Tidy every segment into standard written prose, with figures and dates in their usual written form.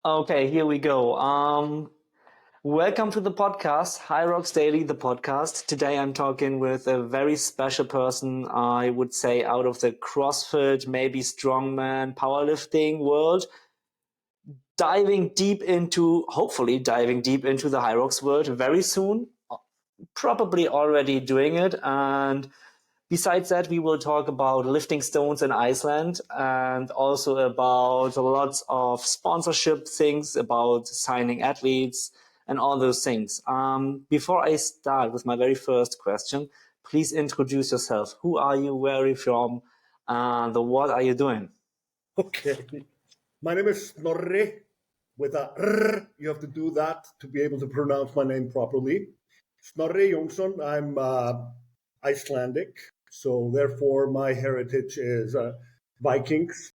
Okay, here we go. Welcome to the podcast, High Rocks Daily, the podcast. Today I'm talking with a very special person, I would say, out of the CrossFit, maybe strongman, powerlifting world, hopefully diving deep into the High Rocks world very soon, probably already doing it. And besides that, we will talk about lifting stones in Iceland and also about lots of sponsorship things, about signing athletes and all those things. Before I start with my very first question, please introduce yourself. Who are you? Where are you from? And what are you doing? Okay. My name is Snorri with a R. You have to do that to be able to pronounce my name properly. Snorri Jonsson. I'm Icelandic, so therefore my heritage is Vikings,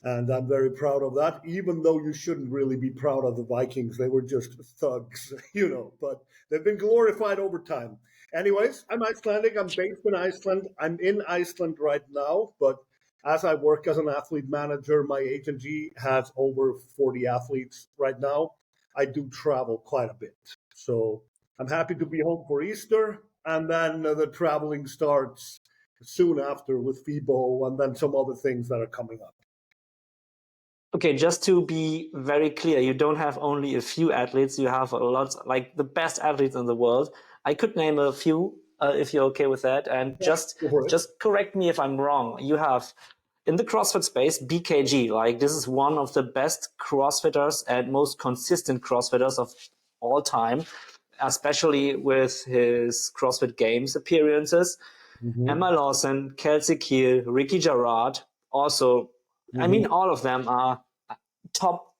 and I'm very proud of that. Even though you shouldn't really be proud of the Vikings, they were just thugs, but they've been glorified over time. Anyways, I'm Icelandic. I'm based in Iceland. I'm in Iceland right now, but as I work as an athlete manager, my agency has over 40 athletes right now. I do travel quite a bit. So I'm happy to be home for Easter, and then the traveling starts soon after with FIBO and then some other things that are coming up. Okay, just to be very clear, you don't have only a few athletes, you have a lot, like the best athletes in the world. I could name a few, if you're okay with that. And just correct me if I'm wrong. You have in the CrossFit space, BKG, like this is one of the best CrossFitters and most consistent CrossFitters of all time, especially with his CrossFit Games appearances. Emma Lawson, Kelsey Keel, Ricky Gerard, also, I mean, all of them are top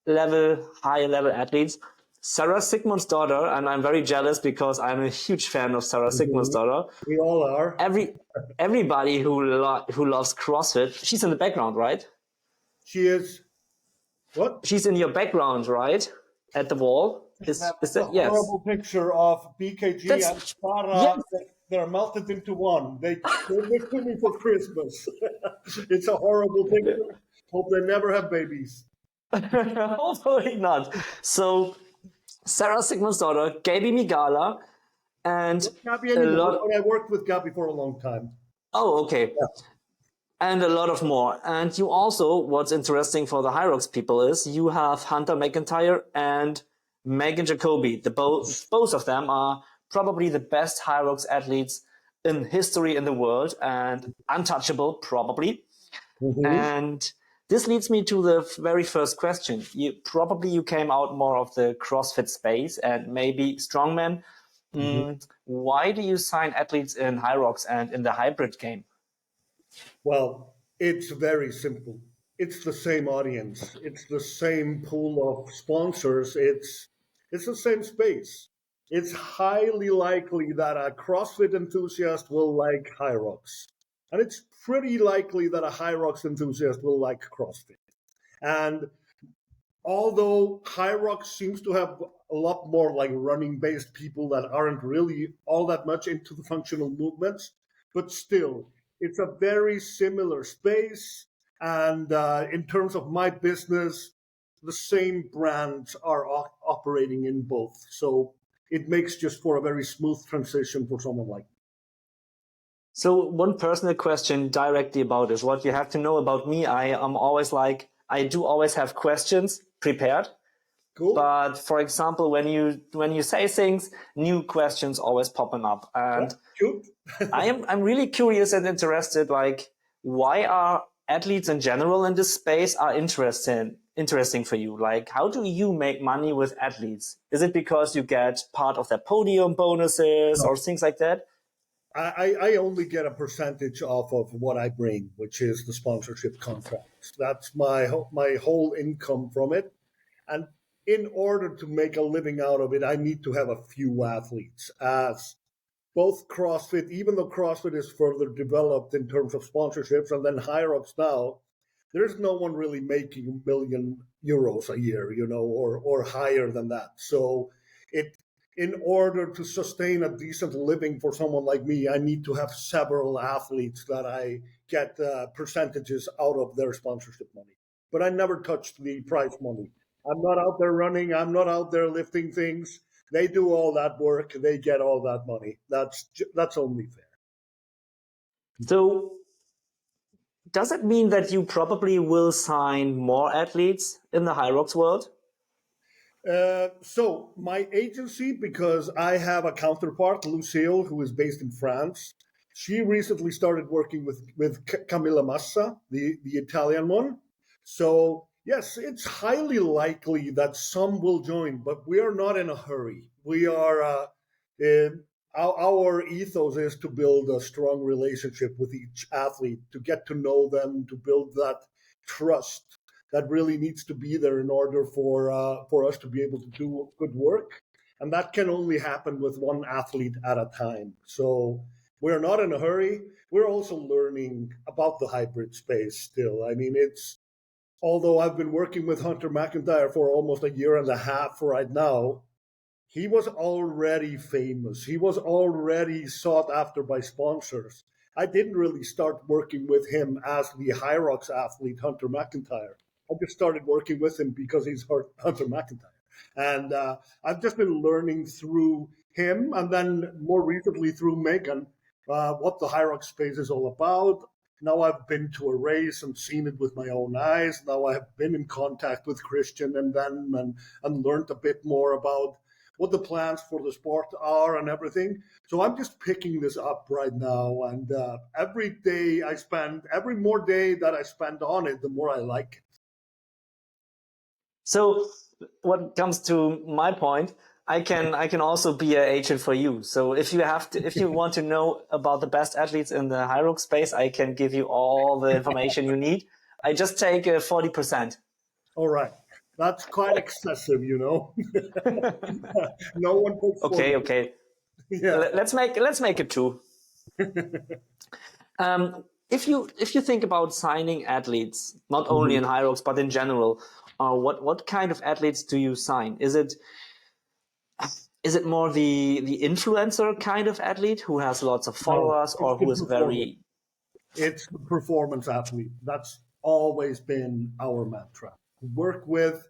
level, high level athletes. Sarah Sigmund's daughter, and I'm very jealous because I'm a huge fan of Sarah Sigmund's daughter. We all are. Everybody who loves CrossFit, she's in the background, right? She is. What? She's in your background, right? At the wall. Is that a horrible picture of BKG and Sarah? Yes. They're melted into one. They're to me for Christmas. It's a horrible picture. Hope they never have babies. Hopefully not. So, Sarah Sigmund's daughter, Gabi Migala, and Gabi anymore, but I worked with Gabi for a long time. Oh, okay. Yeah. And a lot of more. And you also, what's interesting for the High Rocks people is you have Hunter McIntyre and Megan Jacoby. Both of them are probably the best High Rocks athletes in history in the world and untouchable, probably. And this leads me to the very first question. You came out more of the CrossFit space and maybe strongman. Why do you sign athletes in High Rocks and in the hybrid game? Well, it's very simple. It's the same audience. It's the same pool of sponsors. It's the same space. It's highly likely that a CrossFit enthusiast will like High Rocks. And it's pretty likely that a High Rocks enthusiast will like CrossFit. And although High Rocks seems to have a lot more like running-based people that aren't really all that much into the functional movements, but still, it's a very similar space. And in terms of my business, the same brands are operating in both. So it makes just for a very smooth transition for someone like me. So one personal question directly about this. What you have to know about me, I am always like, I do always have questions prepared. Cool. But for example, when you say things, new questions always popping up. And I'm really curious and interested, like, why are athletes in general in this space are interesting for you? Like, how do you make money with athletes? Is it because you get part of their podium bonuses or things like that? I only get a percentage off of what I bring, which is the sponsorship contracts. That's my whole income from it. And in order to make a living out of it, I need to have a few athletes. As both CrossFit, even though CrossFit is further developed in terms of sponsorships, and then High Rocks now, there's no one really making €1 million a year, or higher than that. So in order to sustain a decent living for someone like me, I need to have several athletes that I get percentages out of their sponsorship money. But I never touched the prize money. I'm not out there running. I'm not out there lifting things. They do all that work. They get all that money. That's only fair. So does it mean that you probably will sign more athletes in the High Rocks world? So my agency, because I have a counterpart, Lucille, who is based in France. She recently started working with Camilla Massa, the Italian one. So yes, it's highly likely that some will join, but we are not in a hurry. We are. Our ethos is to build a strong relationship with each athlete, to get to know them, to build that trust that really needs to be there in order for us to be able to do good work, and that can only happen with one athlete at a time. So we're not in a hurry. We're also learning about the hybrid space still. I mean, it's although I've been working with Hunter McIntyre for almost a year and a half right now, he was already famous. He was already sought after by sponsors. I didn't really start working with him as the High Rocks athlete, Hunter McIntyre. I just started working with him because he's Hunter McIntyre. And I've just been learning through him and then more recently through Megan what the High Rocks space is all about. Now I've been to a race and seen it with my own eyes. Now I have been in contact with Christian and them and learned a bit more about what the plans for the sport are and everything. So I'm just picking this up right now. And every more day that I spend on it, the more I like it. So what comes to my point, I can also be an agent for you. So if you want to know about the best athletes in the High Rock space, I can give you all the information you need. I just take 40%. All right. That's quite excessive, you know. No one takes 40. Okay. Yeah. Let's make it two. If you think about signing athletes, not only in High Rocks but in general, what kind of athletes do you sign? Is it more the influencer kind of athlete who has lots of followers, or who is very? It's the performance athlete. That's always been our mantra. Work with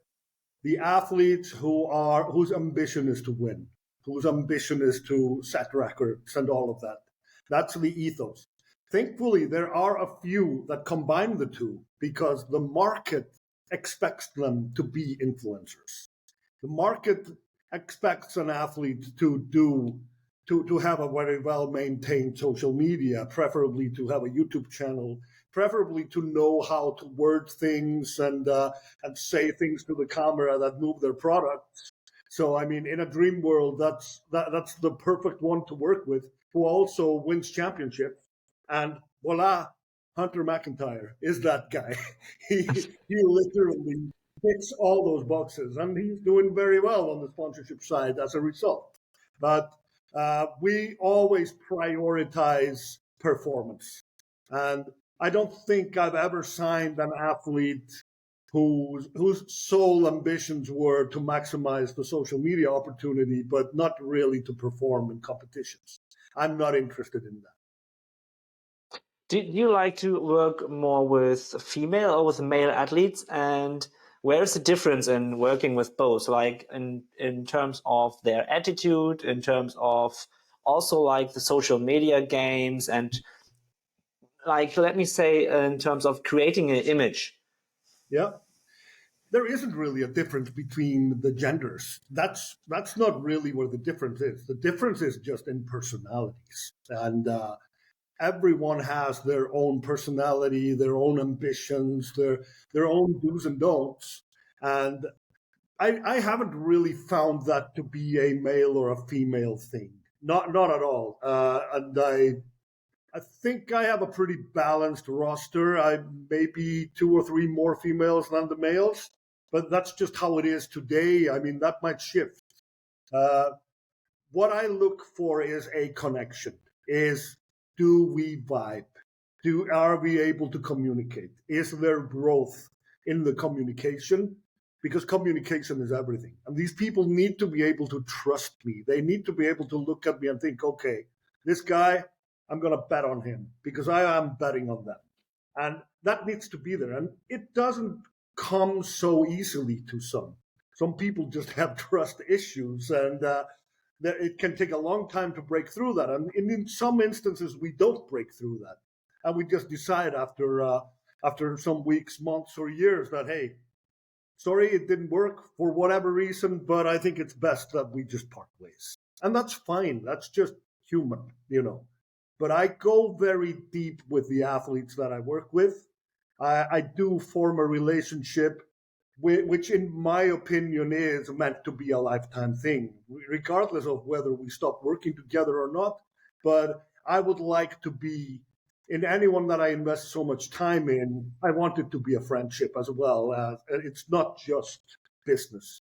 the athletes whose ambition is to win, whose ambition is to set records and all of that. That's the ethos. Thankfully, there are a few that combine the two because the market expects them to be influencers. The market expects an athlete to have a very well maintained social media, preferably to have a YouTube channel, preferably to know how to word things and say things to the camera that move their products. So I mean, in a dream world, that's the perfect one to work with, who also wins championships. And voila, Hunter McIntyre is that guy. He literally ticks all those boxes, and he's doing very well on the sponsorship side as a result. But we always prioritize performance. And I don't think I've ever signed an athlete whose sole ambitions were to maximize the social media opportunity, but not really to perform in competitions. I'm not interested in that. Do you like to work more with female or with male athletes? And where's the difference in working with both? Like in terms of their attitude, in terms of also like the social media games, and like, let me say, in terms of creating an image. Yeah. There isn't really a difference between the genders. That's not really where the difference is. The difference is just in personalities. And everyone has their own personality, their own ambitions, their own do's and don'ts. And I haven't really found that to be a male or a female thing. Not at all. And I think I have a pretty balanced roster. I maybe two or three more females than the males, but that's just how it is today. I mean, that might shift. Uh, what I look for is a connection. Is do we vibe? Are we able to communicate? Is there growth in the communication? Because communication is everything. And these people need to be able to trust me. They need to be able to look at me and think, okay, this guy, I'm going to bet on him because I am betting on them. And that needs to be there. And it doesn't come so easily to some. some people just have trust issues, and that it can take a long time to break through that. And in some instances, we don't break through that, and we just decide after some weeks, months, or years that, hey, sorry, it didn't work for whatever reason, but I think it's best that we just part ways. And that's fine. That's just human, But I go very deep with the athletes that I work with. I do form a relationship, which in my opinion is meant to be a lifetime thing, regardless of whether we stop working together or not. But I would like to be in anyone that I invest so much time in. I want it to be a friendship as well. It's not just business.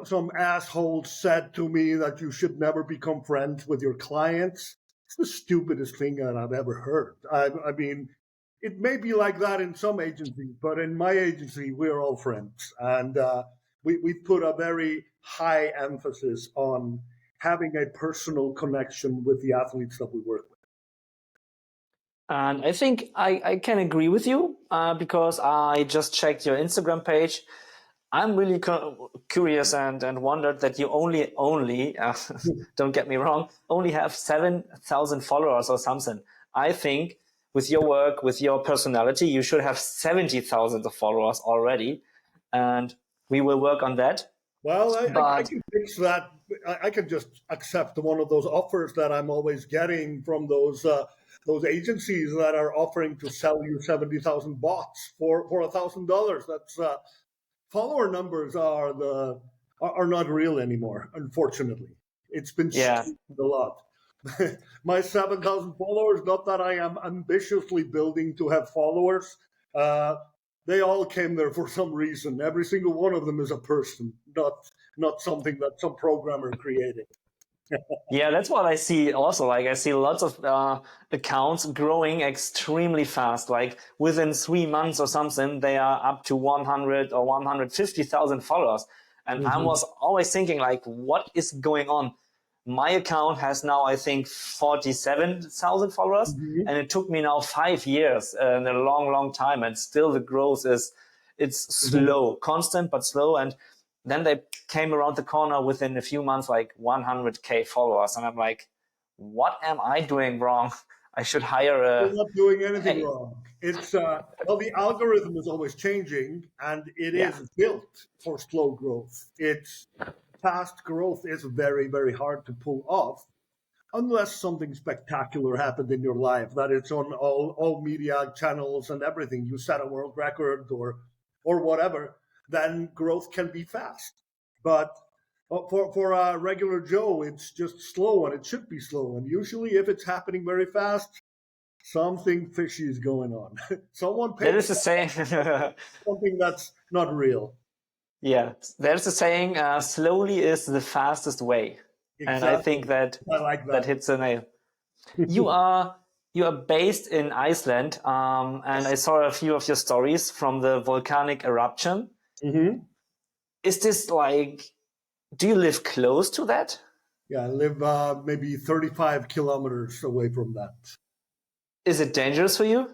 Some asshole said to me that you should never become friends with your clients. It's the stupidest thing that I've ever heard. I mean, it may be like that in some agencies, but in my agency, we're all friends. And we put a very high emphasis on having a personal connection with the athletes that we work with. And I think I can agree with you because I just checked your Instagram page. I'm really curious and wondered that you only don't get me wrong, only have 7,000 followers or something. I think with your work, with your personality, you should have 70,000 followers already, and we will work on that. Well, I can fix that. I can just accept one of those offers that I'm always getting from those agencies that are offering to sell you 70,000 bots for $1,000. That's follower numbers are not real anymore, unfortunately. It's been skewed a lot. My 7,000 followers, not that I am ambitiously building to have followers. They all came there for some reason. Every single one of them is a person, not something that some programmer created. Yeah, that's what I see also. Like I see lots of accounts growing extremely fast. Like within 3 months or something, they are up to 100 or 150,000 followers. And I was always thinking, like, what is going on? My account has now, I think, 47,000 followers, and it took me now 5 years and a long, long time. And still the growth it's slow, constant, but slow. And then they came around the corner within a few months, like 100K followers. And I'm like, what am I doing wrong? I should hire a... You're not doing anything wrong. It's, well, the algorithm is always changing, and it is built for slow growth. It's fast growth is very, very hard to pull off unless something spectacular happened in your life, that it's on all media channels and everything. You set a world record or whatever, then growth can be fast. But for a regular Joe, it's just slow, and it should be slow. And usually if it's happening very fast, something fishy is going on. Someone paid that is the saying. something that's not real. Yeah, there's a saying, slowly is the fastest way. Exactly. And I think that hits a nail. You are based in Iceland, and I saw a few of your stories from the volcanic eruption. Mm-hmm. Is this like, do you live close to that? Yeah, I live maybe 35 kilometers away from that. Is it dangerous for you?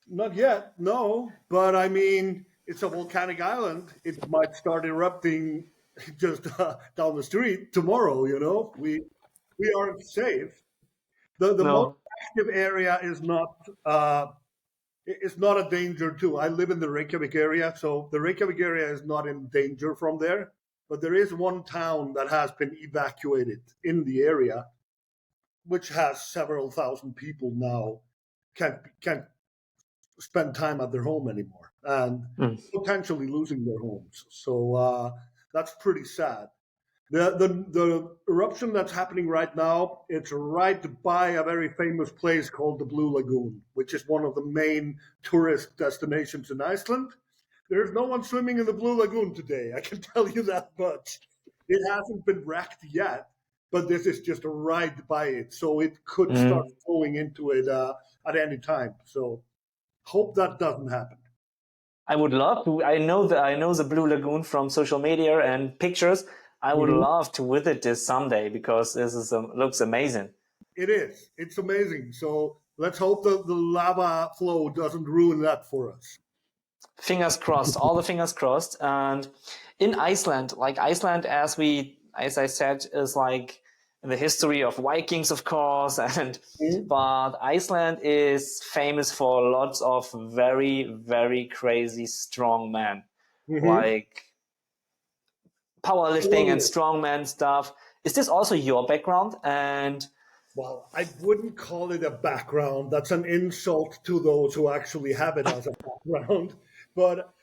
Not yet, no. But I mean, it's a volcanic island. It might start erupting just down the street tomorrow. We aren't safe. The most active area is not it's not a danger too. I live in the Reykjavik area, so the Reykjavik area is not in danger from there. But there is one town that has been evacuated in the area, which has several thousand people now can't spend time at their home anymore, and potentially losing their homes. So that's pretty sad. The eruption that's happening right now, it's right by a very famous place called the Blue Lagoon, which is one of the main tourist destinations in Iceland. There's no one swimming in the Blue Lagoon today, I can tell you that much. It hasn't been wrecked yet, but this is just right by it, so it could start flowing into it at any time. So hope that doesn't happen. I would love to. I know the Blue Lagoon from social media and pictures. I would love to visit this someday because this looks amazing. It is. It's amazing. So let's hope the lava flow doesn't ruin that for us. Fingers crossed, all the fingers crossed. And in Iceland, as I said, is like in the history of Vikings, of course, but Iceland is famous for lots of very, very crazy strong men, like powerlifting and strongman stuff. Is this also your background? And well, I wouldn't call it a background. That's an insult to those who actually have it as a background. But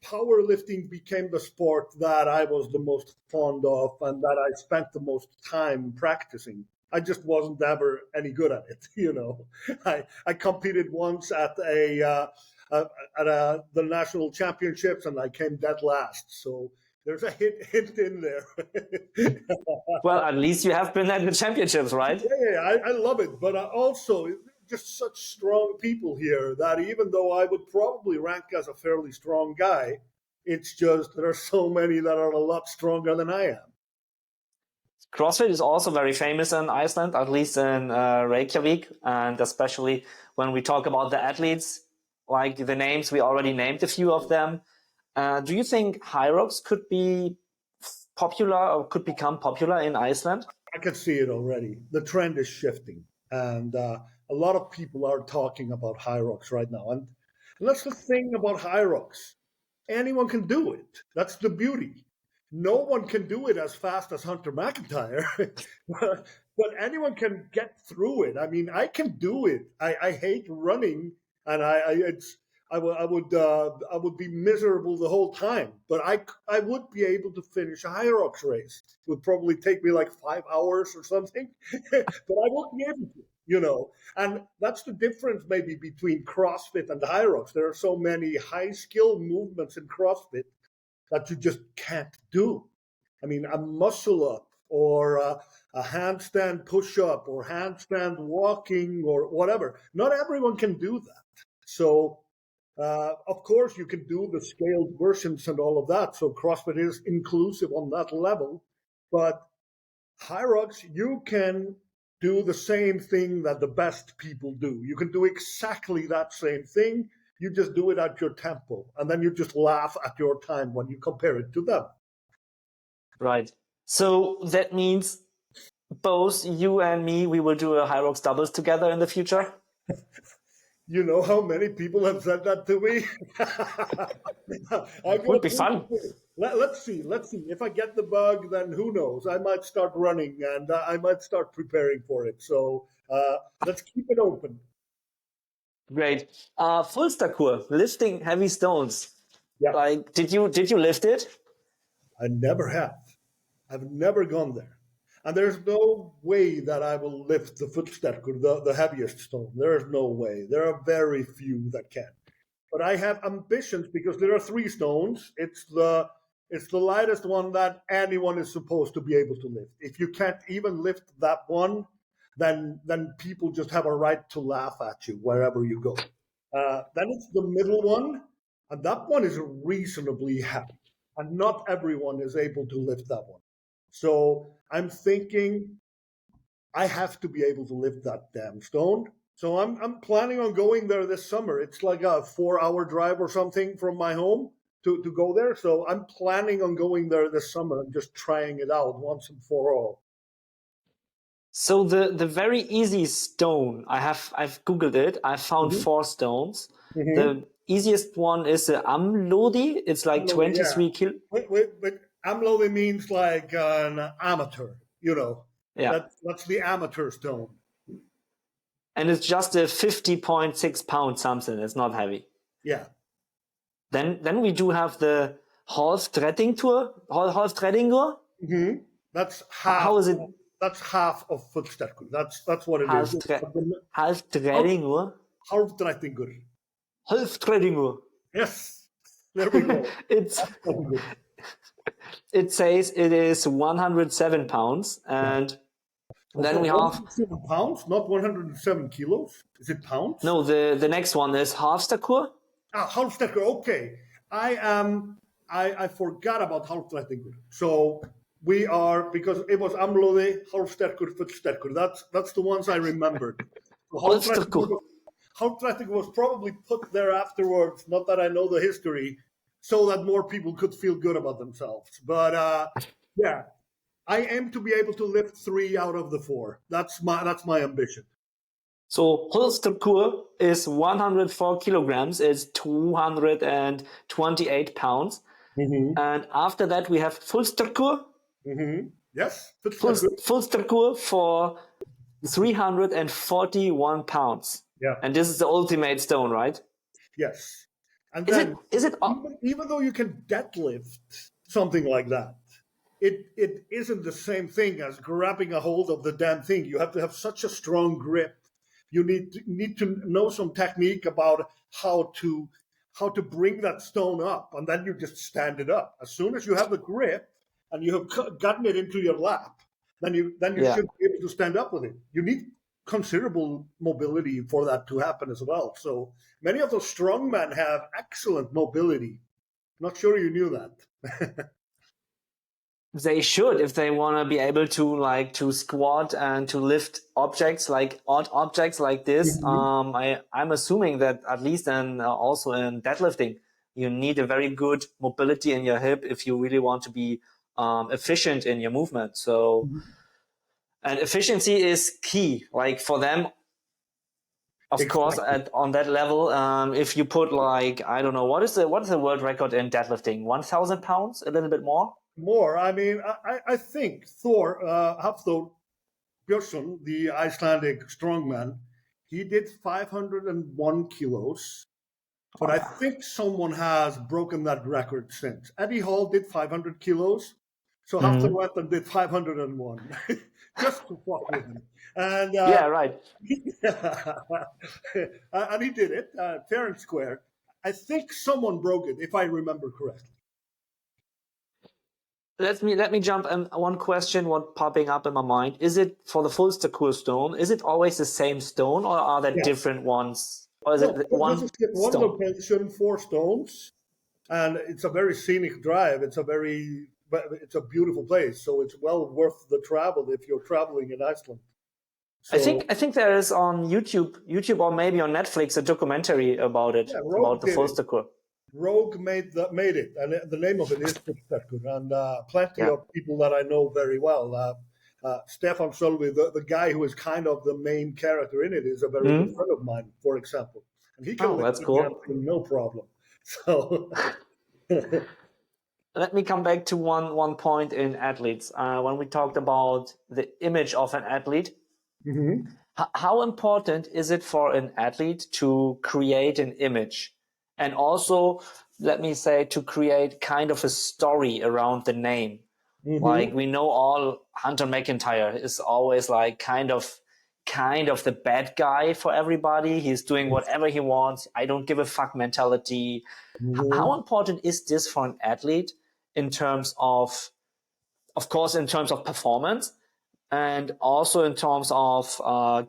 powerlifting became the sport that I was the most fond of and that I spent the most time practicing. I just wasn't ever any good at it, you know. I competed once at the national championships and I came dead last. So there's a hint in there. well, at least you have been at the championships, right? I love it, but also just such strong people here that even though I would probably rank as a fairly strong guy, it's just there are so many that are a lot stronger than I am. CrossFit is also very famous in Iceland, at least in Reykjavik, and especially when we talk about the athletes, like the names, we already named a few of them. Do you think high rocks could be popular or could become popular in Iceland? I can see it already. The trend is shifting, and a lot of people are talking about high rocks right now. And that's the thing about high rocks. Anyone can do it. That's the beauty. No one can do it as fast as Hunter McIntyre, but anyone can get through it. I mean, I can do it. I hate running, and I would be miserable the whole time. But I would be able to finish a high rocks race. It would probably take me like 5 hours or something, but I would be able to. You know, and that's the difference maybe between CrossFit and high rocks. There are so many high skill movements in CrossFit that you just can't do. I mean, a muscle up or a handstand push up or handstand walking or whatever. Not everyone can do that. So, of course, you can do the scaled versions and all of that. So CrossFit is inclusive on that level. But high rocks, you can do the same thing that the best people do. You can do exactly that same thing. You just do it at your tempo, and then you just laugh at your time when you compare it to them. Right. So that means both you and me, we will do a high rocks doubles together in the future. You know how many people have said that to me? Would be fun. Let's see. If I get the bug, then who knows? I might start running and I might start preparing for it. So let's keep it open. Great. Fullsterkur, lifting heavy stones. Yeah. Like, did you lift it? I never have. I've never gone there. And there's no way that I will lift the Fullsterkur, the heaviest stone. There is no way. There are very few that can. But I have ambitions because there are 3 stones. It's the lightest one that anyone is supposed to be able to lift. If you can't even lift that one, then people just have a right to laugh at you wherever you go. Then it's the middle one, and that one is reasonably heavy. And not everyone is able to lift that one. So I'm thinking I have to be able to lift that damn stone. So I'm planning on going there this summer. It's like a 4-hour drive or something from my home to go there. So I'm planning on going there this summer and just trying it out once and for all. So the very easy stone, I've Googled it. I found 4 stones. The easiest one is the Amlodi. It's like 23 kilo. But Amlodi means like an amateur, you know. Yeah. That's the amateur stone. And it's just a 50.6 pound something. It's not heavy. Yeah. Then we do have the Halftrettingur. Mm-hmm. That's half. How is it? That's half of Fullsterkur. That's what it is. Halftrettingur. Halftrettingur. Yes. There we go. It says it is 107 pounds, and then we have 107 pounds, not 107 kilos. Is it pounds? No, the next one is Halfsterkur. Fullsterkur. Okay, I forgot about Halftrettingur. So we are, because it was Amlodi, Fullsterkur, Fullsterkur. That's the ones I remembered. Halvtrætting was probably put there afterwards, not that I know the history, so that more people could feel good about themselves. But yeah, I aim to be able to lift 3 out of the 4. That's my ambition. So Fullsterkur is 104 kilograms. It's 228 pounds. Mm-hmm. And after that, we have Fullsterkur. Mm-hmm. Yes, Fullsterkur for 341 pounds. Yeah. And this is the ultimate stone, right? Yes. And Is then, it even though you can deadlift something like that, it isn't the same thing as grabbing a hold of the damn thing. You have to have such a strong grip. You need to know some technique about how to bring that stone up, and then you just stand it up. As soon as you have the grip and you have gotten it into your lap, then you should be able to stand up with it. You need considerable mobility for that to happen as well. So many of those strongmen have excellent mobility. Not sure you knew that. They should, if they want to be able to squat and to lift objects, like odd objects like this. Mm-hmm. I'm assuming that at least also in deadlifting, you need a very good mobility in your hip if you really want to be efficient in your movement. So, mm-hmm. And efficiency is key. Like for them, of course, on that level, if you put I don't know, what is the world record in deadlifting? 1,000 pounds, a little bit more. More. I mean, I think Hafþór Björnsson, the Icelandic strongman, he did 501 kilos. But I think someone has broken that record since. Eddie Hall did 500 kilos. So Hafþór went and did 501. Just to fuck with him. And, yeah, right. And he did it, fair and square. I think someone broke it, if I remember correctly. Let me jump in one question. What popping up in my mind is it for the Fullsterkur stone? Is it always the same stone, or are there different ones? Or is it one stone? Location, 4 stones, and it's a very scenic drive. It's a beautiful place, so it's well worth the travel if you're traveling in Iceland. So, I think there is on YouTube or maybe on Netflix a documentary about it, about the Fullsterkur. Rogue made it, and the name of it is Fullsterkur, and plenty of people that I know very well. Stefan Sölvi, the guy who is kind of the main character in it, is a very good friend of mine, for example, and he can lift the thing, no problem. So let me come back to one point in athletes. When we talked about the image of an athlete, how important is it for an athlete to create an image? And also, let me say, to create kind of a story around the name. Like we know all Hunter McIntyre is always kind of the bad guy for everybody. He's doing whatever he wants. I don't give a fuck mentality. How important is this for an athlete in terms of course, in terms of performance, and also in terms of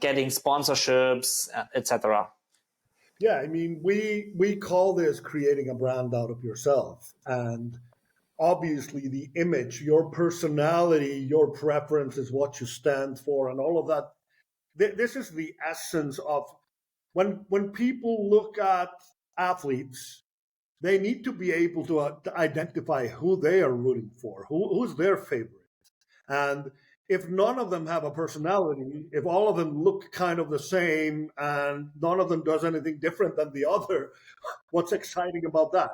getting sponsorships, etc.? Yeah, I mean, we call this creating a brand out of yourself. And obviously the image, your personality, your preference is what you stand for, and all of that. This is the essence of when people look at athletes, they need to be able to identify who they are rooting for, who's their favorite. And if none of them have a personality, if all of them look kind of the same and none of them does anything different than the other, what's exciting about that?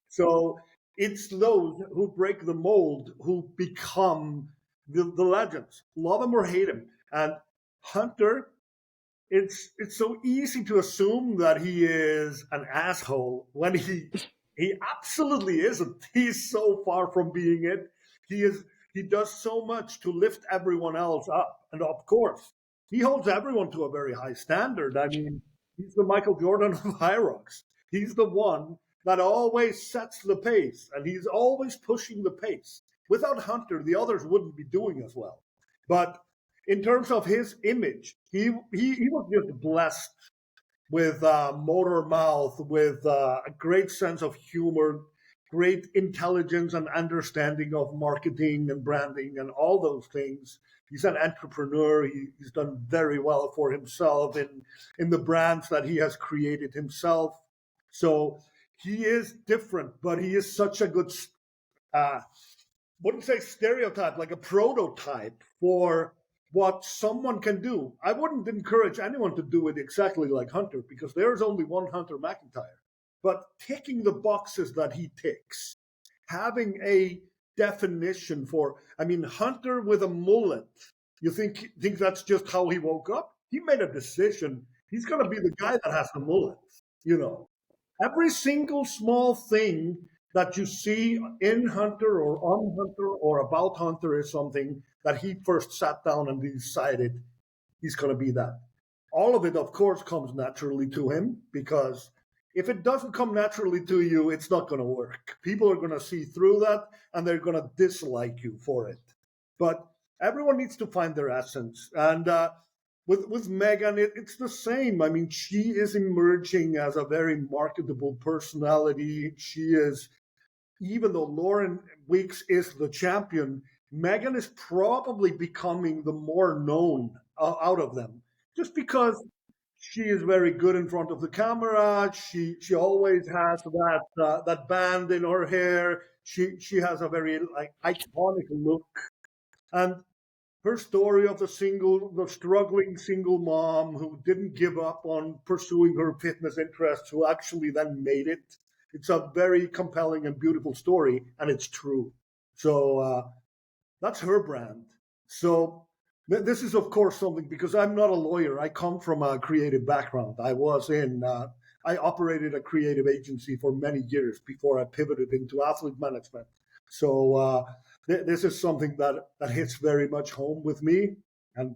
So it's those who break the mold who become the legends. Love him or hate him. And Hunter, it's so easy to assume that he is an asshole when he absolutely isn't. He's so far from being it. He does so much to lift everyone else up. And of course, he holds everyone to a very high standard. I mean, he's the Michael Jordan of high rocks. He's the one that always sets the pace, and he's always pushing the pace. Without Hunter, the others wouldn't be doing as well. But in terms of his image, he was just blessed with motor mouth, with a great sense of humor, great intelligence and understanding of marketing and branding and all those things. He's an entrepreneur. He's done very well for himself in the brands that he has created himself. So he is different, but he is such a good, wouldn't say stereotype, like a prototype for what someone can do. I wouldn't encourage anyone to do it exactly like Hunter, because there's only one Hunter McIntyre. But ticking the boxes that he ticks, having a definition for, I mean, Hunter with a mullet, you think that's just how he woke up? He made a decision. He's going to be the guy that has the mullet, you know. Every single small thing that you see in Hunter or on Hunter or about Hunter is something that he first sat down and decided he's going to be that. All of it, of course, comes naturally to him, because if it doesn't come naturally to you, it's not going to work. People are going to see through that and they're going to dislike you for it. But everyone needs to find their essence. And with Megan, it's the same. I mean, she is emerging as a very marketable personality. She is, even though Lauren Weeks is the champion, Megan is probably becoming the more known out of them, just because she is very good in front of the camera. She always has that band in her hair. She has a very iconic look, and her story of the struggling single mom who didn't give up on pursuing her fitness interests, who actually then made it. It's a very compelling and beautiful story, and it's true. So that's her brand. So this is, of course, something, because I'm not a lawyer. I come from a creative background. I operated a creative agency for many years before I pivoted into athlete management. So this is something that hits very much home with me. And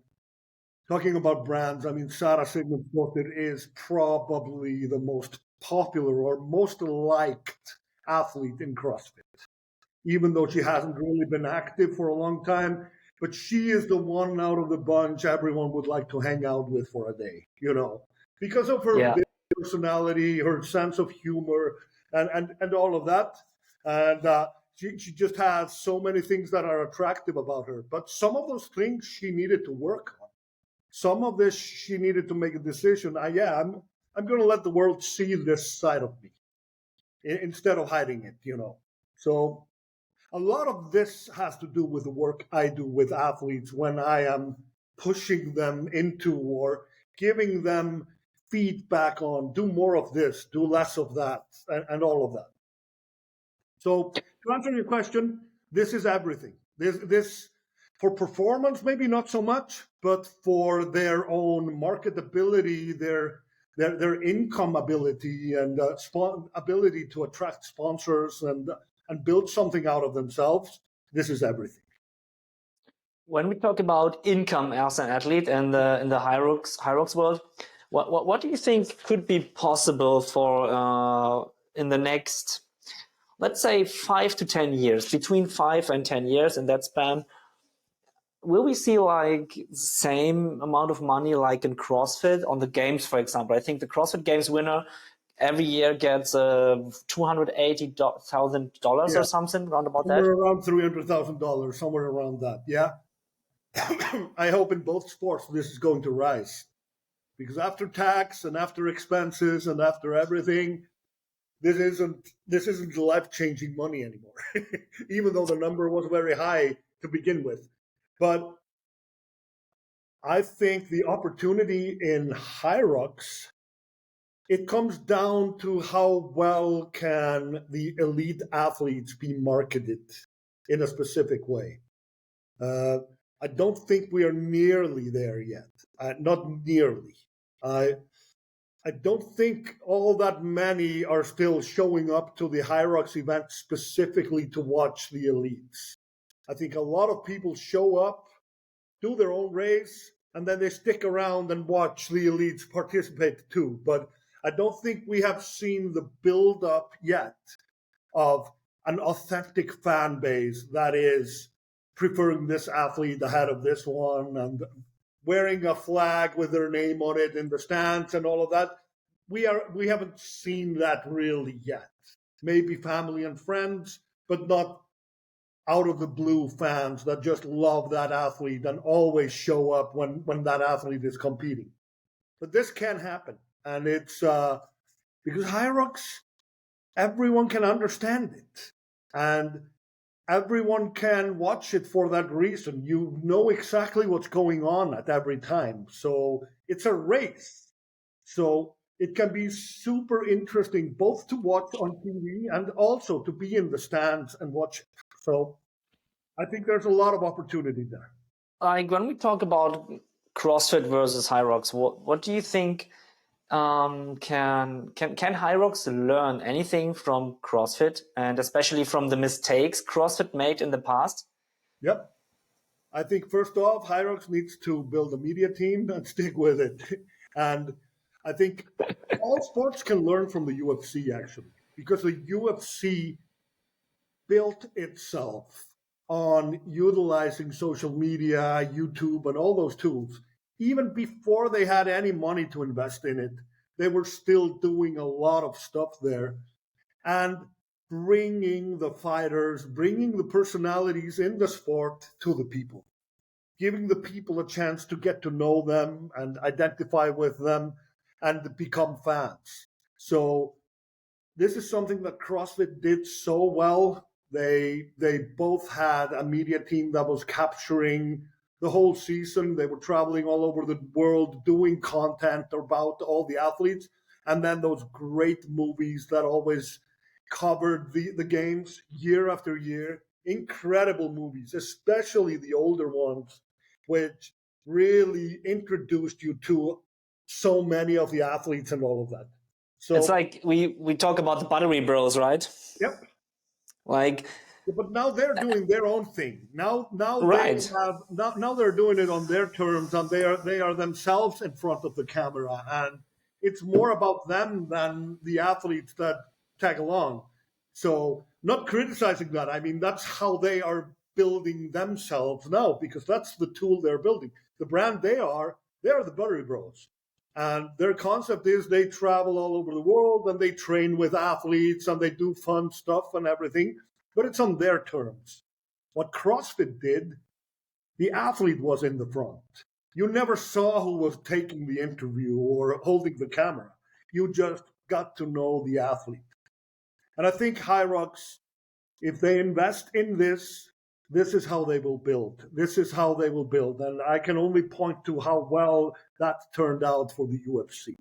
talking about brands, I mean, Sarah Sigmundsdóttir is probably the most popular or most liked athlete in CrossFit, even though she hasn't really been active for a long time. But she is the one out of the bunch everyone would like to hang out with for a day, you know, because of her personality, her sense of humor, and all of that. And she just has so many things that are attractive about her. But some of those things she needed to work on. Some of this she needed to make a decision. I'm going to let the world see this side of me instead of hiding it, you know. So a lot of this has to do with the work I do with athletes when I am pushing them into or giving them feedback on do more of this, do less of that, and all of that. So to answer your question, this is everything. This for performance, maybe not so much, but for their own marketability, their income ability, and ability to attract sponsors and build something out of themselves. This is everything. When we talk about income as an athlete and in the Hyrox world, what do you think could be possible for in the next, let's say, 5 to 10 years, between 5 and 10 years in that span? Will we see like the same amount of money like in CrossFit on the games, for example? I think the CrossFit Games winner every year gets $280,000 or something around about that. Around $300,000, somewhere around that. Yeah. I hope in both sports this is going to rise, because after tax and after expenses and after everything, this isn't life-changing money anymore. Even though the number was very high to begin with. But I think the opportunity in Hyrox, it comes down to how well can the elite athletes be marketed in a specific way. I don't think we are nearly there yet. Not nearly. I don't think all that many are still showing up to the Hyrox event specifically to watch the elites. I think a lot of people show up, do their own race, and then they stick around and watch the elites participate too. But I don't think we have seen the build-up yet of an authentic fan base that is preferring this athlete ahead of this one and wearing a flag with their name on it in the stands and all of that. We haven't seen that really yet. maybe family and friends, but not out of the blue fans that just love that athlete and always show up when that athlete is competing. But this can happen. And it's because Hyrox, everyone can understand it. And everyone can watch it for that reason. You know exactly what's going on at every time. So it's a race. So it can be super interesting both to watch on TV and also to be in the stands and watch it. So I think there's a lot of opportunity there. Like when we talk about CrossFit versus Hyrox, what do you think? Can Hyrox learn anything from CrossFit, and especially from the mistakes CrossFit made in the past? Yep. I think first off, Hyrox needs to build a media team and stick with it. And I think all sports can learn from the UFC actually, because the UFC built itself on utilizing social media, YouTube, and all those tools. Even before they had any money to invest in it, they were still doing a lot of stuff there and bringing the fighters, bringing the personalities in the sport to the people, giving the people a chance to get to know them and identify with them and become fans. So this is something that CrossFit did so well. They both had a media team that was capturing the whole season. They were traveling all over the world doing content about all the athletes, and then those great movies that always covered the games year after year. Incredible movies, especially the older ones, which really introduced you to so many of the athletes and all of that. So it's like we talk about the Buttery Bros, right? Yep. Like, but now they're doing their own thing. Now right. now they're doing it on their terms, and they are themselves in front of the camera, and it's more about them than the athletes that tag along. So not criticizing that. I mean, that's how they are building themselves now, because that's the tool they're building. The brand they are the Buttery Bros. And their concept is they travel all over the world and they train with athletes and they do fun stuff and everything, but it's on their terms. What CrossFit did, the athlete was in the front. You never saw who was taking the interview or holding the camera. You just got to know the athlete. And I think Hyrox, if they invest in this, this is how they will build. This is how they will build. And I can only point to how well that turned out for the UFC.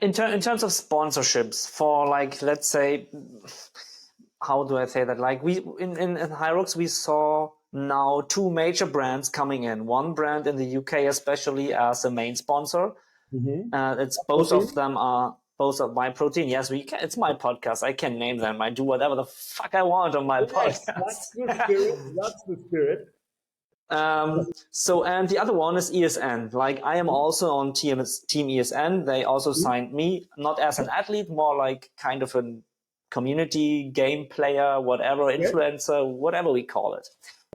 In terms of sponsorships for, like, let's say, how do I say that? Like, we in Hyrox we saw now two major brands coming in. One brand in the UK especially as a main sponsor. Mm-hmm. It's both of them are both of my protein. Yes, we can. It's my podcast. I can name them. I do whatever the fuck I want on my podcast. That's the spirit. That's the spirit. So, and the other one is ESN. Like, I am also on Team ESN. They also signed me, not as an athlete, more like kind of a community game player, whatever, influencer, whatever we call it.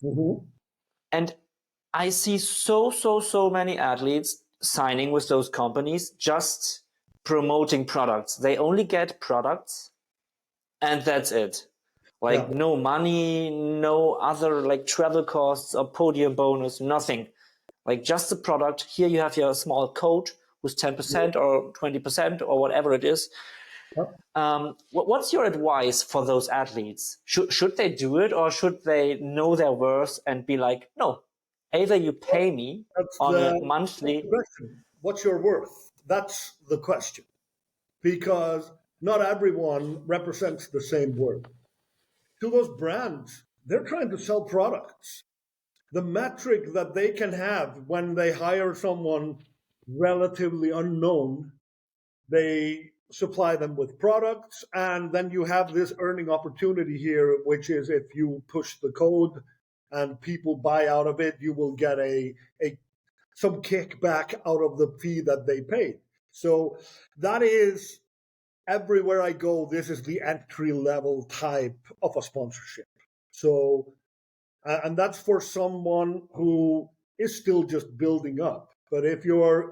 Mm-hmm. And I see so many athletes signing with those companies, just promoting products. They only get products and that's it. Like, no money, no other like travel costs or podium bonus, nothing. Like, just the product. Here you have your small code with 10% or 20% or whatever it is. What's your advice for those athletes? Should they do it, or should they know their worth and be like, no, either you pay me on a monthly. What's your worth? That's the question. Because not everyone represents the same worth. To those brands, they're trying to sell products. The metric that they can have when they hire someone relatively unknown, they supply them with products, and then you have this earning opportunity here, which is if you push the code and people buy out of it, you will get some kickback out of the fee that they paid. So that is everywhere I go, this is the entry level type of a sponsorship. So, and that's for someone who is still just building up. But if you are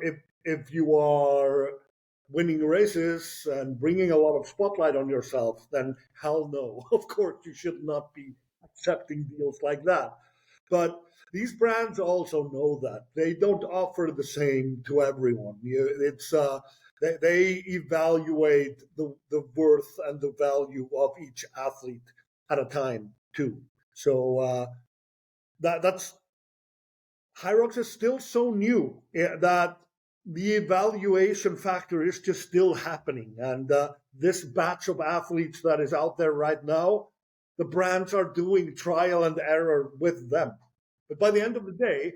winning races and bringing a lot of spotlight on yourself, then hell no. Of course, you should not be accepting deals like that. But these brands also know that they don't offer the same to everyone. They evaluate the worth and the value of each athlete at a time too. So that's Hyrox is still so new that the evaluation factor is just still happening. And this batch of athletes that is out there right now, the brands are doing trial and error with them. But by the end of the day,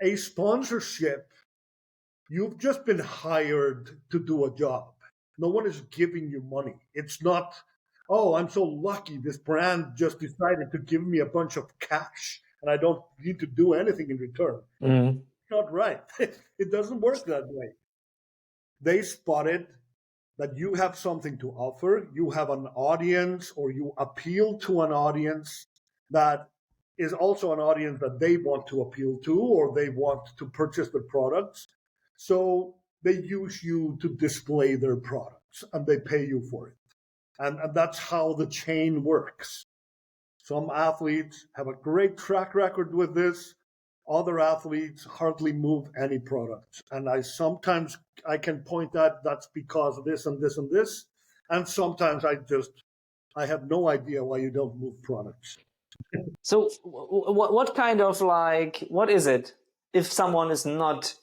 a sponsorship, you've just been hired to do a job. No one is giving you money. It's not, oh, I'm so lucky this brand just decided to give me a bunch of cash and I don't need to do anything in return. Mm. Not right. It doesn't work that way. They spotted that you have something to offer, you have an audience, or you appeal to an audience that is also an audience that they want to appeal to, or they want to purchase the products. So they use you to display their products and they pay you for it. And that's how the chain works. Some athletes have a great track record with this. Other athletes hardly move any products. And I can point out that's because of this and this and this. And sometimes I have no idea why you don't move products. So what kind of what is it if someone is not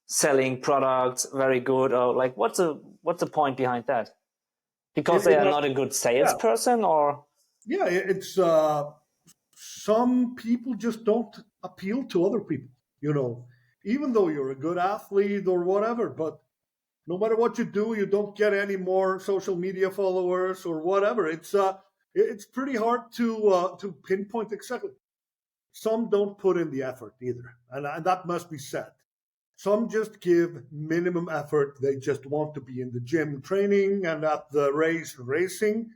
selling products very good, or what's the point behind that? Because they are not a good salesperson, or? Yeah, it's some people just don't appeal to other people, even though you're a good athlete or whatever, but no matter what you do, you don't get any more social media followers or whatever. It's pretty hard to pinpoint exactly. Some don't put in the effort either, and that must be said. Some just give minimum effort. They just want to be in the gym training and at the race racing,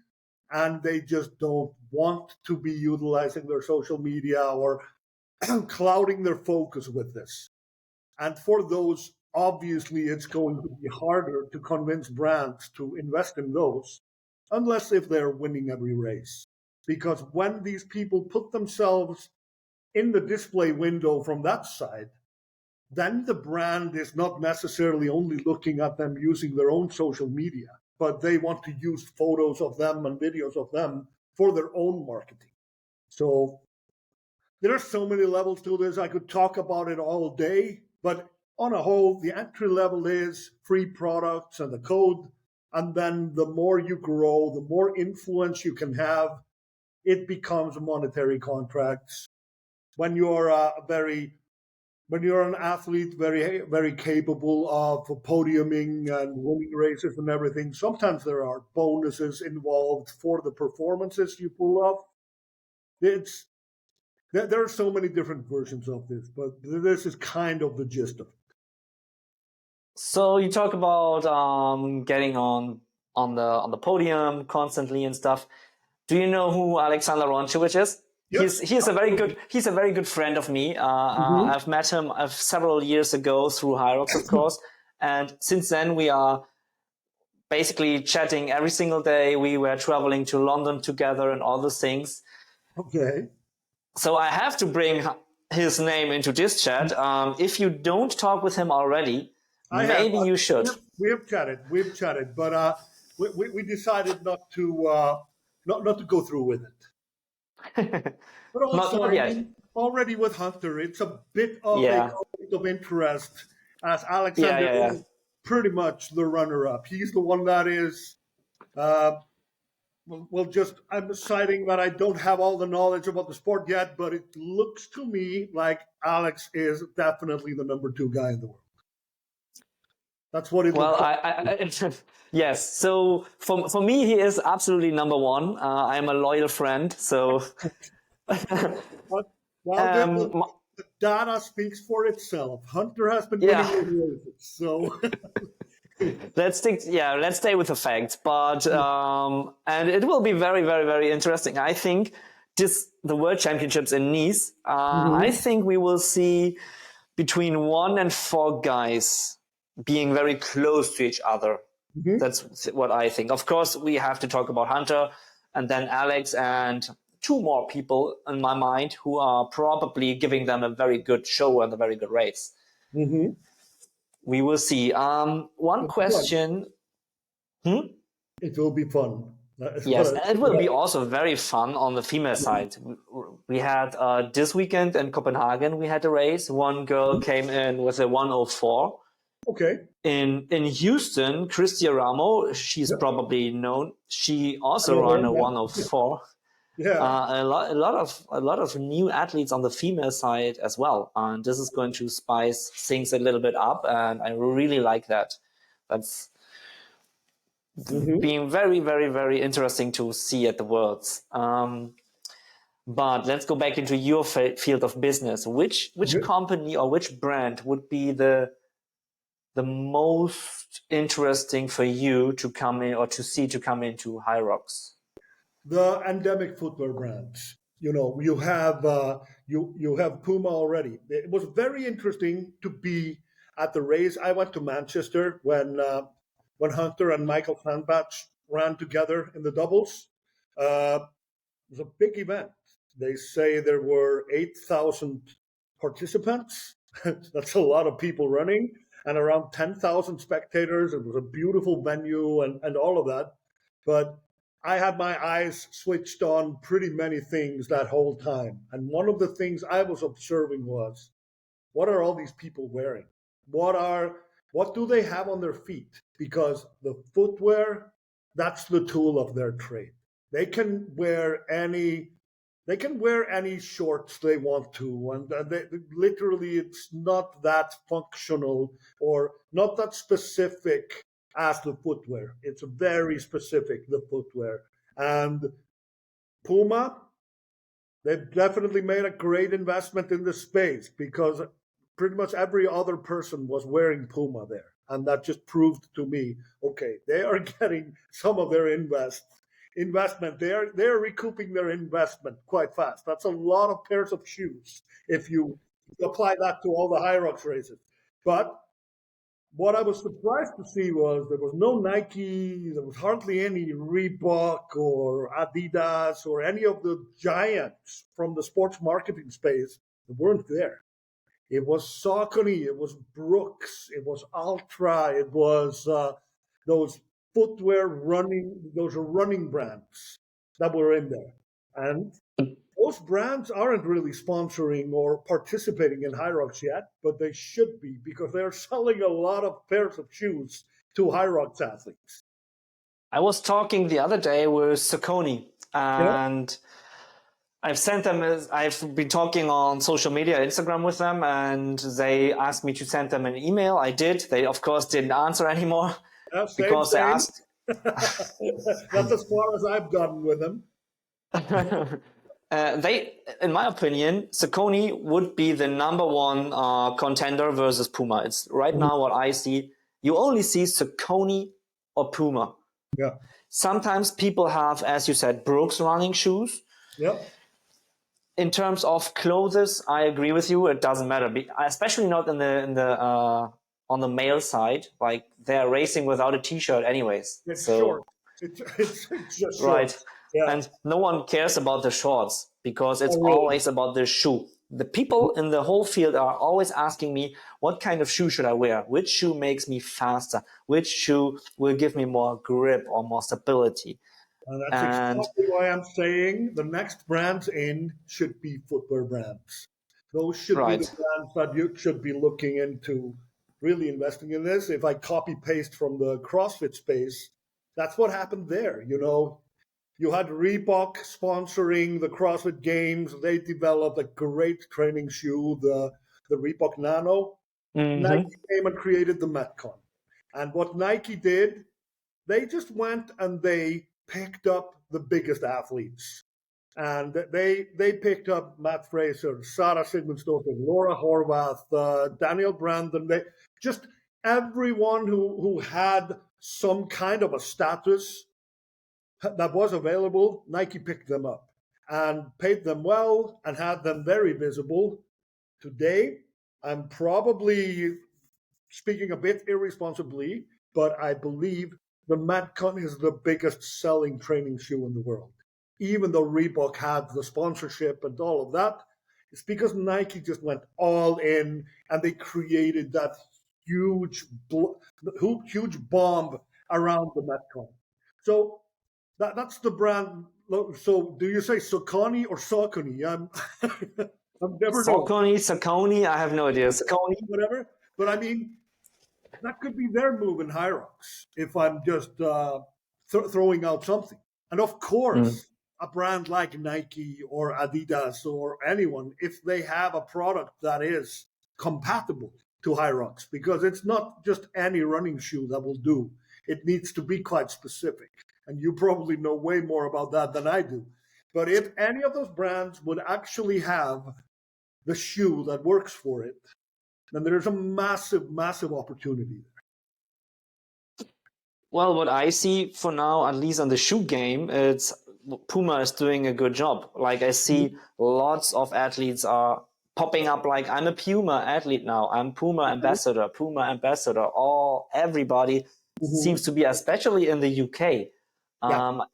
and they just don't want to be utilizing their social media or clouding their focus with this. And for those, obviously, it's going to be harder to convince brands to invest in those, unless if they're winning every race. Because when these people put themselves in the display window from that side, then the brand is not necessarily only looking at them using their own social media, but they want to use photos of them and videos of them for their own marketing. So there are so many levels to this. I could talk about it all day, but on a whole, the entry level is free products and the code. And then the more you grow, the more influence you can have, it becomes monetary contracts. When you're an athlete very, very capable of podiuming and winning races and everything, sometimes there are bonuses involved for the performances you pull off. There are so many different versions of this, but this is kind of the gist of it. So you talk about getting on the podium constantly and stuff. Do you know who Alexander Ronchevich is? Yep. He's a very good friend of me. I've met him several years ago through Hyrox, of course, and since then we are basically chatting every single day. We were traveling to London together and all those things. Okay. So I have to bring his name into this chat. If you don't talk with him already, maybe you should. We have chatted, but we decided not to go through with it. But also, not yet. Already with Hunter, it's a bit of a conflict of interest, as Alexander is pretty much the runner-up. He's the one that is, I'm deciding that I don't have all the knowledge about the sport yet, but it looks to me like Alex is definitely the number 2 guy in the world. That's what it looks like. Yes. So for me, he is absolutely number 1. I am a loyal friend. So. The data speaks for itself. Hunter has been winning races, so. Let's stay with the facts. But and it will be very, very, very interesting. I think the World Championships in Nice. I think we will see between 1 and 4 guys being very close to each other. Mhm. That's what I think. Of course, we have to talk about Hunter and then Alex and two more people in my mind who are probably giving them a very good show and a very good race. Mhm. We will see. One It'll be fun. question. Hmm? It will be fun. That's Yes, what and it will be also very fun on the female side. We had this weekend in Copenhagen, we had a race. One girl came in with a 104. Okay. In Houston, Cristia Ramo, she's Yeah. probably known. She I also know ran her. a Yeah. 104. Yeah. A lot of new athletes on the female side as well, and this is going to spice things a little bit up, and I really like that. That's Mhm. being very, very, very interesting to see at the Worlds. But let's go back into your field of business. Which Mhm. company or which brand would be the most interesting for you to come in or to see to come into High Rocks? The endemic footwear brands. You know, you have Puma already. It was very interesting to be at the race. I went to Manchester when Hunter and Michael Sandbach ran together in the doubles. Uh, it was a big event. They say there were 8,000 participants. That's a lot of people running, and around 10,000 spectators. It was a beautiful venue and all of that. But I had my eyes switched on pretty many things that whole time. And one of the things I was observing was, what are all these people wearing? What do they have on their feet? Because the footwear, that's the tool of their trade. They can wear any shorts they want to, and literally it's not that functional or not that specific as the footwear. It's very specific, the footwear. And Puma, they've definitely made a great investment in the space because pretty much every other person was wearing Puma there. And that just proved to me, okay, they are getting some of their investment. They're recouping their investment quite fast. That's a lot of pairs of shoes if you apply that to all the High Rocks races. But what I was surprised to see was there was no Nike, there was hardly any Reebok or Adidas or any of the giants from the sports marketing space that weren't there. It was Saucony, it was Brooks, it was Ultra, it was those those running brands that were in there. And those brands aren't really sponsoring or participating in High Rocks yet, but they should be because they're selling a lot of pairs of shoes to High Rocks athletes. I was talking the other day with Saucony, Yeah, and I've been talking on social media, Instagram with them, and they asked me to send them an email. I did. They, of course, didn't answer anymore yeah, same, because they same. asked. That's as far as I've gotten with them. They, in my opinion, Saucony would be the number one contender versus Puma. It's right now what I see. You only see Saucony or Puma. Yeah, Sometimes people have, as you said, Brooks running shoes. yeah, In terms of clothes, I agree with you. It doesn't matter, especially not in the on the male side. Like they're racing without a t-shirt, anyways. it's short. So It's just short. right, Yeah, and no one cares about the shorts because it's oh, really. always about the shoe. The people in the whole field are always asking me, what kind of shoe should I wear? Which shoe makes me faster? Which shoe will give me more grip or more stability? And that's And exactly why I'm saying the next brands in should be footwear brands. Those should be the right, brands that you should be looking into really investing in this. If I copy paste from the CrossFit space, that's what happened there. You know, you had Reebok sponsoring the CrossFit Games. They developed a great training shoe, the Reebok Nano. Nike hmm came and created the Metcon. And what Nike did, they just went and they picked up the biggest athletes. And they picked up Matt Fraser, Sarah Sigmundsdóttir, Laura Horvath, Daniel Brandon. They just everyone who had some kind of a status that was available. Nike picked them up and paid them well and had them very visible. Today, I'm probably speaking a bit irresponsibly, but I believe the Metcon is the biggest selling training shoe in the world. Even though Reebok had the sponsorship and all of that, it's because Nike just went all in and they created that huge, huge bomb around the Metcon. So that's the brand. So do you say Saucony or Saucony? I've never known. Saucony, I have no idea. Saucony. Whatever. But I mean, that could be their move in Hyrox if I'm just throwing out something. And of course, a brand like Nike or Adidas or anyone, if they have a product that is compatible to Hyrox, because it's not just any running shoe that will do. It needs to be quite specific. And you probably know way more about that than I do. But if any of those brands would actually have the shoe that works for it, then there's a massive, massive opportunity there. Well, what I see for now, at least on the shoe game, it's Puma is doing a good job. Like I see lots of athletes are popping up like, I'm a Puma athlete now. I'm Puma ambassador. Everybody seems to be, especially in the UK.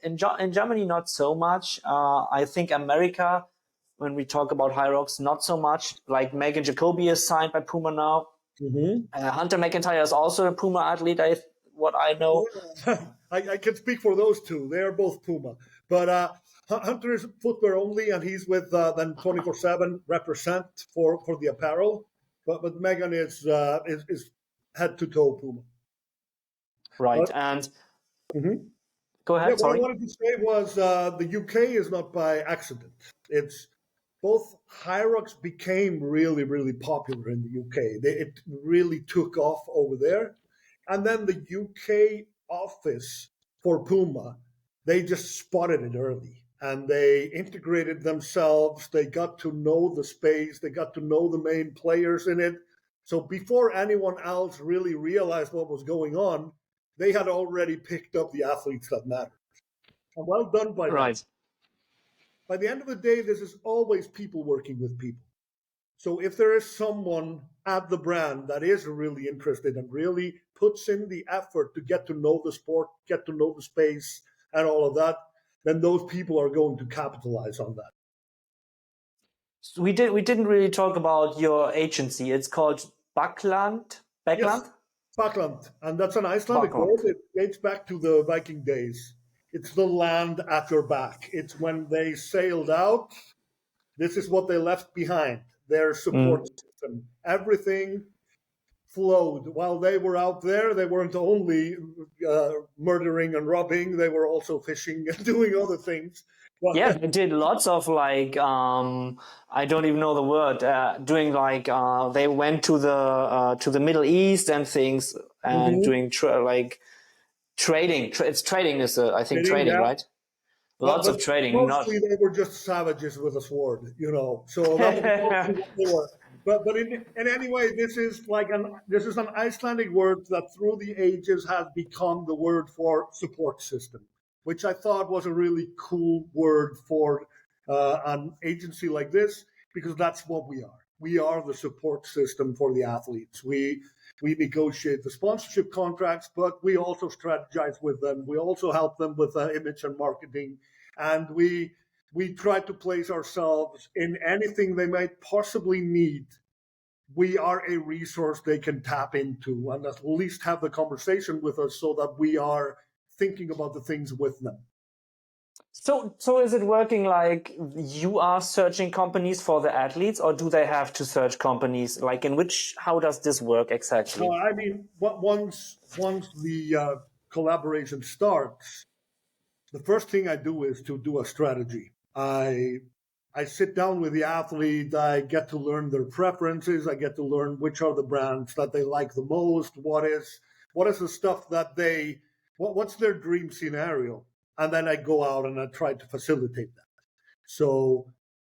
In Germany, not so much. I think America, when we talk about Hyrox, not so much. Like Megan Jacoby is signed by Puma now. Hunter McIntyre is also a Puma athlete, what I know. I can speak for those two. They are both Puma. But Hunter is footwear only, and he's with then 24/7 represent for the apparel. But Megan is head to toe Puma. Right. And go ahead. Sorry. What I wanted to say was the UK is not by accident. It's both Hyrox became really, really popular in the UK. It really took off over there. And then the UK office for Puma, they just spotted it early. And they integrated themselves. They got to know the space. They got to know the main players in it. So before anyone else really realized what was going on, they had already picked up the athletes that mattered. And well done by them. Right. By the end of the day, this is always people working with people. So if there is someone at the brand that is really interested and really puts in the effort to get to know the sport, get to know the space and all of that, then those people are going to capitalize on that. So we didn't really talk about your agency. It's called Backland. Yes, Backland. And that's an Icelandic word. It dates back to the Viking days. It's the land at your back. It's when they sailed out. This is what they left behind, their support system. Everything flowed. While they were out there, they weren't only murdering and robbing, they were also fishing and doing other things. Yeah, they did lots of like, I don't even know the word, doing like, they went to the Middle East and things and doing trading. It's trading is, I think, trading, right? Lots of trading. Mostly they were just savages with a sword, you know. So that was what they were. But in any way, this is an Icelandic word that through the ages has become the word for support system, which I thought was a really cool word for an agency like this, because that's what we are. We are the support system for the athletes. We negotiate the sponsorship contracts, but we also strategize with them. We also help them with image and marketing. And we try to place ourselves in anything they might possibly need. We are a resource they can tap into and at least have the conversation with us so that we are thinking about the things with them. So is it working like you are searching companies for the athletes, or do they have to search companies? Like how does this work exactly? I mean, once the collaboration starts, the first thing I do is to do a strategy. I sit down with the athlete, I get to learn their preferences, I get to learn which are the brands that they like the most, what is the stuff that what's their dream scenario? And then I go out and I try to facilitate that. So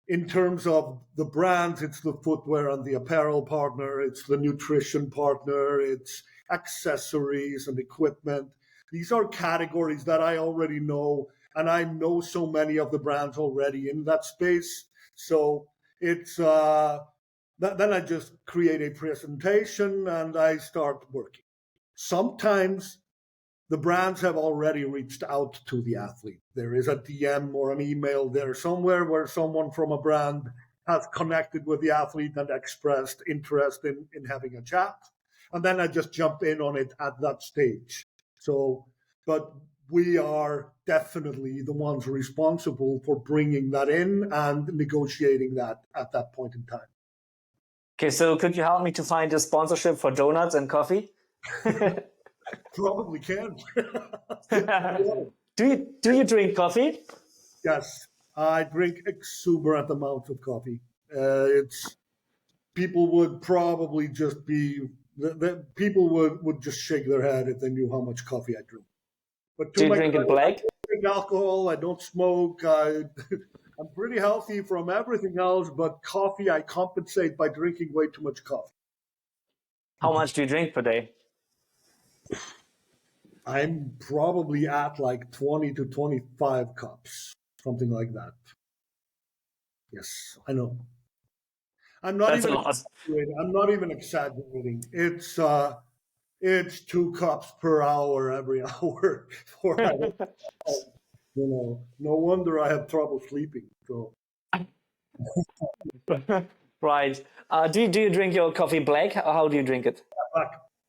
in terms of the brands, it's the footwear and the apparel partner, it's the nutrition partner, it's accessories and equipment. These are categories that I already know, and I know so many of the brands already in that space. So it's then I just create a presentation and I start working. Sometimes the brands have already reached out to the athlete. There is a DM or an email there somewhere where someone from a brand has connected with the athlete and expressed interest in having a chat. And then I just jump in on it at that stage. So, but we are definitely the ones responsible for bringing that in and negotiating that at that point in time. Okay, so could you help me to find a sponsorship for donuts and coffee? Probably can. Do you drink coffee? Yes, I drink exuberant amounts of coffee. It's people would probably just be people would just shake their head if they knew how much coffee I drink. But Do you drink it black? I don't drink alcohol. I don't smoke. I'm pretty healthy from everything else, but coffee I compensate by drinking way too much coffee. How much do you drink per day? I'm probably at like 20 to 25 cups, something like that. Yes, I know. I'm not That's even a lot. exaggerating. I'm not even exaggerating. It's 2 cups per hour every hour. No wonder I have trouble sleeping. So Right. Do you drink your coffee black? Or how do you drink it?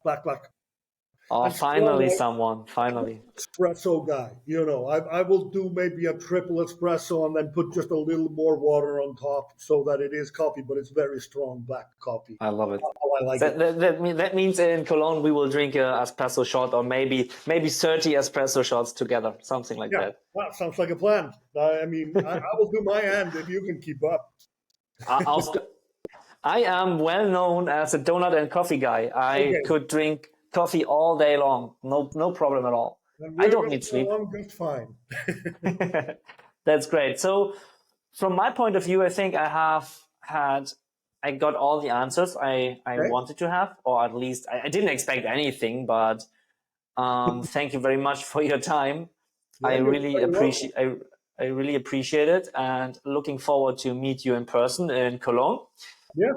black. Oh, I'm finally, strong, someone. Finally. espresso guy. I will do maybe a triple espresso and then put just a little more water on top so that it is coffee, but it's very strong black coffee. I love it. How I like it. That means in Cologne we will drink a espresso shot, or maybe 30 espresso shots together, something like that. Well, sounds like a plan. I will do my end if you can keep up. I am well known as a donut and coffee guy. I could drink coffee all day long. No problem at all. I don't need sleep. I'm just fine. That's great. So from my point of view, I think I got all the answers I wanted to have, or at least I didn't expect anything, but thank you very much for your time. Yeah, I really appreciate it, and looking forward to meet you in person in Cologne. Yeah.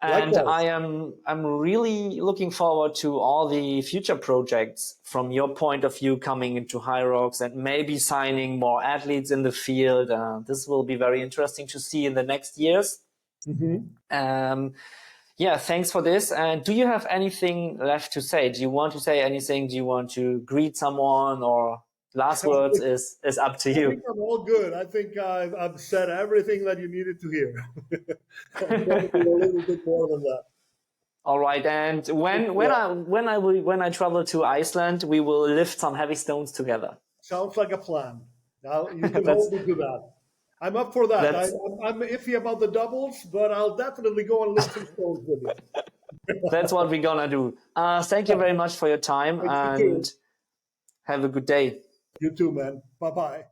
And likewise. I'm really looking forward to all the future projects from your point of view coming into Hyrox and maybe signing more athletes in the field. This will be very interesting to see in the next years. Mm-hmm. Yeah, thanks for this. And do you have anything left to say? Do you want to say anything? Do you want to greet someone, or last words is up to you? I think I'm all good. I think I've said everything that you needed to hear. Probably a little bit more than that. All right. And when I travel to Iceland, we will lift some heavy stones together. Sounds like a plan. Now you can hold me to that. I'm up for that. I'm iffy about the doubles, but I'll definitely go and lift some stones with you. That's what we're gonna do. Thank you very much for your time, and have a good day. You too, man. Bye-bye.